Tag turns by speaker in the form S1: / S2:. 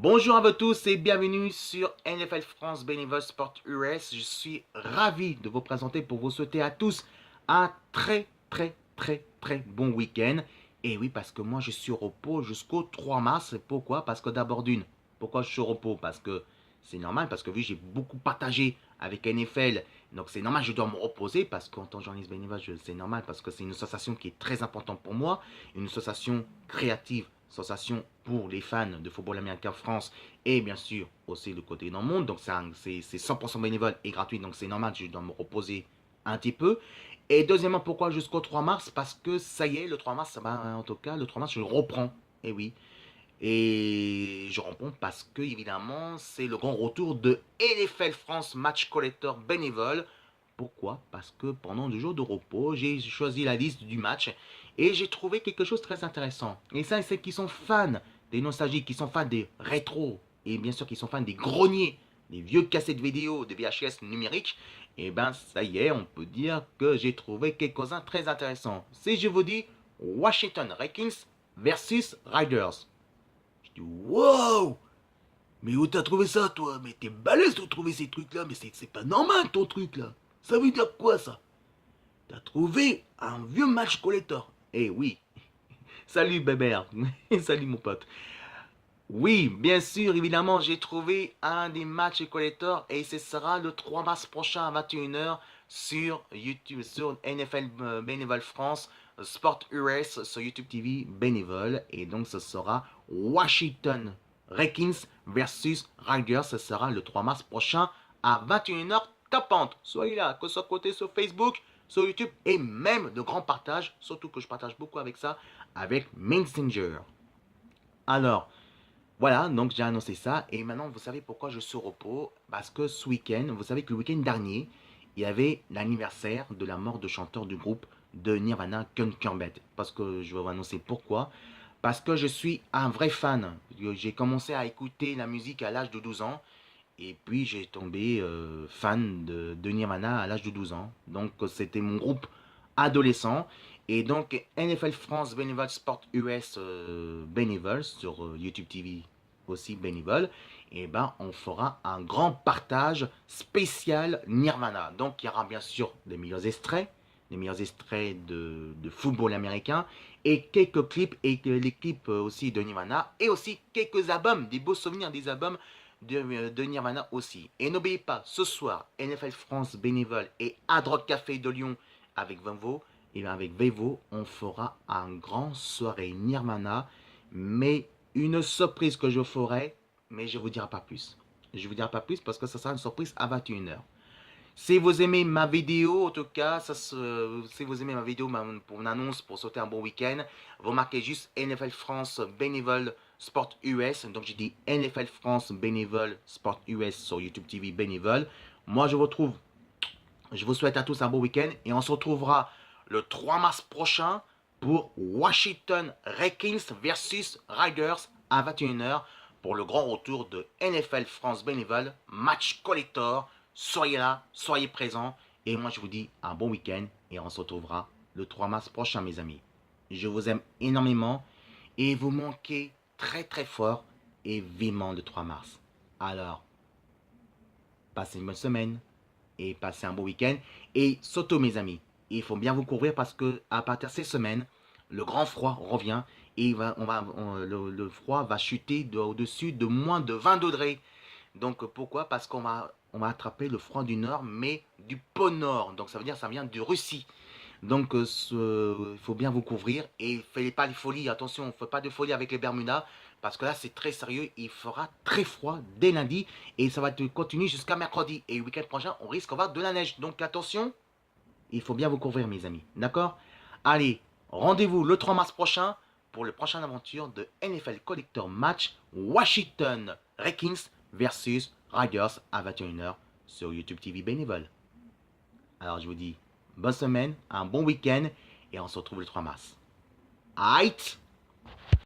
S1: Bonjour à vous tous et bienvenue sur NFL France Bénévole Sport US. Je suis ravi de vous présenter pour vous souhaiter à tous un très bon week-end. Et oui, parce que moi je suis au repos jusqu'au 3 mars. Pourquoi? Parce que d'abord d'une, pourquoi je suis au repos? Parce que c'est normal, parce que oui, j'ai beaucoup partagé avec NFL. Donc c'est normal, je dois me reposer parce qu'en tant que journaliste bénévole, c'est normal parce que c'est une association qui est très importante pour moi. Une association créative, association pour les fans de football américain France et bien sûr aussi le côté dans le monde. Donc c'est 100% bénévole et gratuit, donc c'est normal, je dois me reposer un petit peu. Et deuxièmement, pourquoi jusqu'au 3 mars? Parce que ça y est, le 3 mars, en tout cas, le 3 mars, je reprends. Et oui. Et je reprends parce que, évidemment, c'est le grand retour de NFL France Match Collector bénévole. Pourquoi? Parce que pendant 2 jours de repos, j'ai choisi la liste du match et j'ai trouvé quelque chose de très intéressant. Et ça, c'est qui sont fans des nostalgiques, qui sont fans des rétros, et bien sûr qui sont fans des greniers, des vieux cassettes vidéo, des VHS numériques. Et ben, ça y est, on peut dire que j'ai trouvé quelques-uns très intéressants. Si je vous dis Washington Redskins versus Riders. Je dis wow! Mais où t'as trouvé ça, toi? Mais t'es balèze de trouver ces trucs-là, mais c'est pas normal ton truc là. Ça veut dire quoi ça? T'as trouvé un vieux match collector. Eh oui. Salut Bébert. Salut mon pote. Oui, bien sûr, évidemment, j'ai trouvé un des matchs collector et ce sera le 3 mars prochain à 21 h sur YouTube, sur NFL Bénévole France, Sport US sur YouTube TV Bénévole. Et donc, ce sera Washington Redskins versus Riders. Ce sera le 3 mars prochain à 21 h tapante. Soyez là, que ce soit côté sur Facebook, sur YouTube et même de grands partages, surtout que je partage beaucoup avec ça, avec Messenger. Alors, voilà, donc j'ai annoncé ça. Et maintenant, vous savez pourquoi je suis au repos? Parce que ce week-end, vous savez que le week-end dernier, il y avait l'anniversaire de la mort de chanteur du groupe de Nirvana, Kurt Cobain. Parce que je vais vous annoncer pourquoi. Parce que je suis un vrai fan. J'ai commencé à écouter la musique à l'âge de 12 ans. Et puis j'ai tombé fan de Nirvana à l'âge de 12 ans. Donc c'était mon groupe adolescent. Et donc NFL France Bénévole Sport US Bénévole sur YouTube TV aussi bénévole. Et ben on fera un grand partage spécial Nirvana. Donc il y aura bien sûr les meilleurs extraits de football américain et quelques clips et les clips aussi de Nirvana et aussi quelques albums, des beaux souvenirs des albums de Nirvana aussi. Et n'oubliez pas, ce soir, NFL France bénévole et Hard Rock Café de Lyon avec Vevo, et avec Vevo, on fera un grand soirée Nirvana, mais une surprise que je ferai, mais je ne vous dirai pas plus. Je ne vous dirai pas plus parce que ça sera une surprise à 21 h. Si vous aimez ma vidéo, en tout cas, si vous aimez ma vidéo pour une annonce, pour sauter un bon week-end, vous marquez juste NFL France bénévole Sport US. Donc j'ai dit NFL France bénévole Sport US sur YouTube TV bénévole. Moi je vous souhaite à tous un bon week-end et on se retrouvera le 3 mars prochain pour Washington Redskins versus Riders à 21 h pour le grand retour de NFL France bénévole, match collector. Soyez là, soyez présents. Et moi, je vous dis un bon week-end et on se retrouvera le 3 mars prochain, mes amis. Je vous aime énormément et vous manquez très fort et vivement le 3 mars. Alors, passez une bonne semaine et passez un bon week-end. Et surtout, mes amis, il faut bien vous couvrir parce que à partir de ces semaines, le grand froid revient et le froid va chuter au-dessus de moins de 20 degrés. Donc pourquoi? Parce qu'on va attraper le froid du nord, mais du pôle nord. Donc ça veut dire que ça vient de Russie. Donc il faut bien vous couvrir et ne faites pas les folies. Attention, ne faites pas de folie avec les Bermudas. Parce que là, c'est très sérieux. Il fera très froid dès lundi. Et ça va continuer jusqu'à mercredi. Et le week-end prochain, on risque d'avoir de la neige. Donc attention, il faut bien vous couvrir, mes amis. D'accord? Allez, rendez-vous le 3 mars prochain pour le prochaine aventure de NFL Collector Match Washington Redskins versus Riders à 21 h sur YouTube TV bénévole. Alors je vous dis bonne semaine, un bon week-end et on se retrouve le 3 mars. Aïe!